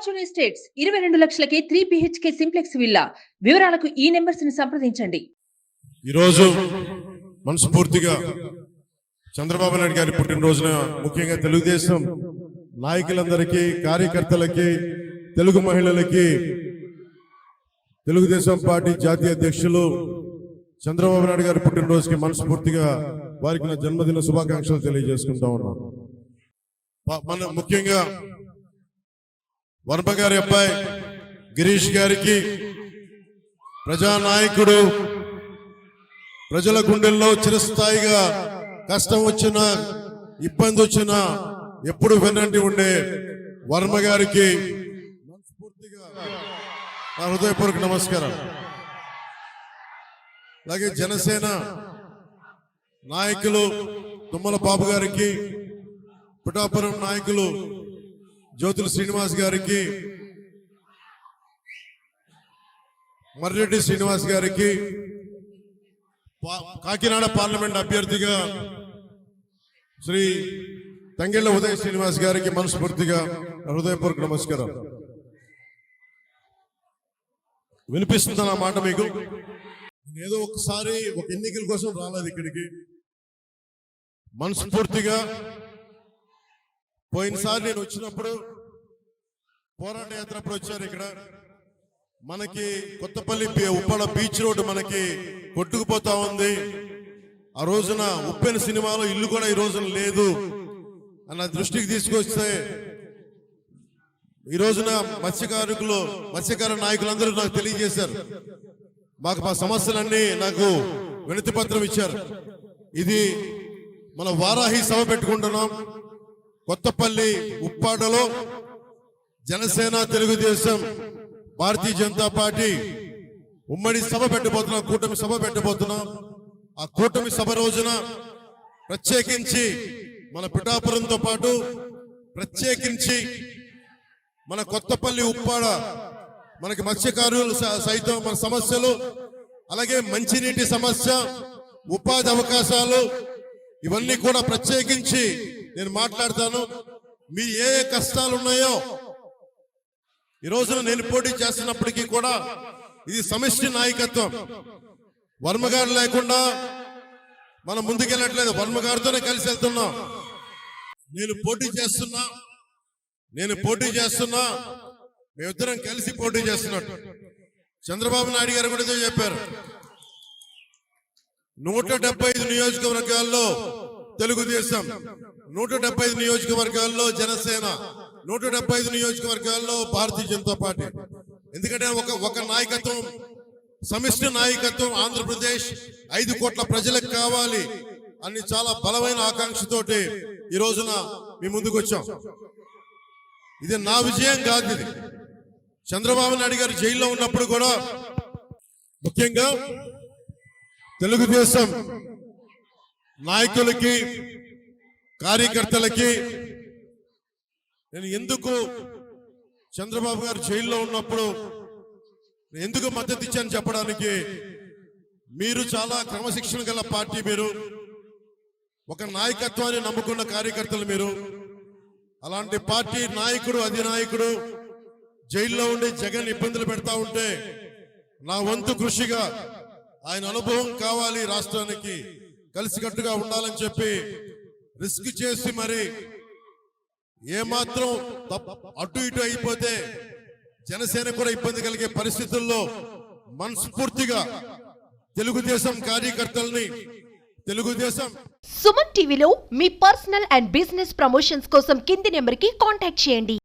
Fortune estates 22 లక్షలకే 3 BHK simplex villa. వివరాలకు ఈ numbers ని సంప్రదించండి. ఈరోజు మనస్ఫూర్తిగా చంద్రబాబు నాయుడు గారి పుట్టినరోజున ముఖ్యంగా తెలుగుదేశం నాయకులందరికీ, కార్యకర్తలకి, తెలుగు మహిళలకి, తెలుగుదేశం పార్టీ జాతీయ అధ్యక్షులు చంద్రబాబు నాయుడు గారి పుట్టినరోజుకి మనస్ఫూర్తిగా వారికి నా జన్మదిన శుభాకాంక్షలు తెలియజేసుకుంటా ఉన్నాను. మన ముఖ్యంగా వర్మ గారి అబ్బాయి గిరీష్ గారికి, ప్రజానాయకుడు, ప్రజల గుండెల్లో చిరస్థాయిగా కష్టం వచ్చినా ఇబ్బంది వచ్చినా ఎప్పుడు వెన్నంటి ఉండే వర్మ గారికి మనస్ఫూర్తిగా నా హృదయపూర్వక నమస్కారం. అలాగే జనసేన నాయకులు తుమ్మల బాబు గారికి, పిఠాపురం నాయకులు జ్యోతుల శ్రీనివాస్ గారికి, మర్రెడ్డి శ్రీనివాస్ గారికి, కాకినాడ పార్లమెంట్ అభ్యర్థిగా శ్రీ తంగెళ్ల ఉదయ్ శ్రీనివాస్ గారికి మనస్ఫూర్తిగా హృదయపూర్వక నమస్కారం. వినిపిస్తుందా నా మాట మీకు? ఏదో ఒకసారి ఒక ఎన్నికల కోసం రాలేదు ఇక్కడికి. మనస్ఫూర్తిగా పోయినసారి నేను వచ్చినప్పుడు పోరాట యాత్రప్పుడు వచ్చారు. ఇక్కడ మనకి కొత్తపల్లి ఉప్పడ బీచ్ రోడ్ మనకి కొట్టుకుపోతా ఉంది. ఆ రోజున ఉప్పెన సినిమాలో ఇల్లు కూడా ఈ రోజున లేదు అన్న దృష్టికి తీసుకొస్తే ఈ రోజున మత్స్యకార నాయకులందరూ నాకు తెలియజేశారు. మాకు మా సమస్యలన్నీ నాకు వినతి పత్రం ఇచ్చారు. ఇది మన వారాహి సభ పెట్టుకుంటున్నాం. కొత్తపల్లి ఉప్పాడలో జనసేన, తెలుగుదేశం, భారతీయ జనతా పార్టీ ఉమ్మడి సభ పెట్టబోతున్నాం, కూటమి సభ పెట్టబోతున్నాం. ఆ కూటమి సభ రోజున ప్రత్యేకించి మన పిఠాపురంతో పాటు ప్రత్యేకించి మన కొత్తపల్లి ఉప్పాడ మనకి మత్స్యకారులు సైతం మన సమస్యలు, అలాగే మంచినీటి సమస్య, ఉపాధి అవకాశాలు, ఇవన్నీ కూడా ప్రత్యేకించి నేను మాట్లాడతాను. మీ ఏ కష్టాలు ఉన్నాయో ఈ రోజున నేను పోటీ చేస్తున్నప్పటికీ కూడా ఇది సమిష్టి నాయకత్వం. వర్మ గారు లేకుండా మనం ముందుకెళ్ళట్లేదు, వర్మ గారితోనే కలిసి వెళ్తున్నాం. నేను పోటీ చేస్తున్నా మేమిద్దరం కలిసి పోటీ చేస్తున్నట్టు చంద్రబాబు నాయుడు గారు కూడా చెప్పారు. 175 నియోజకవర్గాల్లో తెలుగుదేశం, 175 నియోజకవర్గాల్లో జనసేన, 175 నియోజకవర్గాల్లో భారతీయ జనతా పార్టీ. ఎందుకంటే ఒక నాయకత్వం, సమిష్టి నాయకత్వం ఆంధ్రప్రదేశ్ 5 కోట్ల ప్రజలకు కావాలి అని చాలా బలమైన ఆకాంక్షతోటి ఈ రోజున మీ ముందుకు వచ్చాం. ఇది నా విజయం కాదు. ఇది చంద్రబాబు నాయుడు గారు జైల్లో ఉన్నప్పుడు కూడా ముఖ్యంగా తెలుగుదేశం నాయకులకి, కార్యకర్తలకి నేను ఎందుకు చంద్రబాబు గారు జైల్లో ఉన్నప్పుడు ఎందుకు మద్దతు ఇచ్చాను చెప్పడానికి, మీరు చాలా క్రమశిక్షణ గల పార్టీ, మీరు ఒక నాయకత్వాన్ని నమ్ముకున్న కార్యకర్తలు, మీరు అలాంటి పార్టీ నాయకుడు, అధినాయకుడు జైల్లో ఉండి జగన్ ఇబ్బందులు పెడతా ఉంటే నా వంతు కృషిగా ఆయన అనుభవం కావాలి, రాష్ట్రానికి కలిసికట్టుగా ఉండాలని చెప్పి రిస్క్ చేసి మరి ఏమాత్రం అటు ఇటు అయిపోతే జనసేన కూడా ఇబ్బంది కలిగే పరిస్థితుల్లో మనస్ఫూర్తిగా తెలుగుదేశం కార్యకర్తల్ని, తెలుగుదేశం సుమన్ టీవీలో మీ పర్సనల్ అండ్ బిజినెస్ ప్రమోషన్స్ కోసం కింది నెంబర్కి కాంటాక్ట్ చేయండి.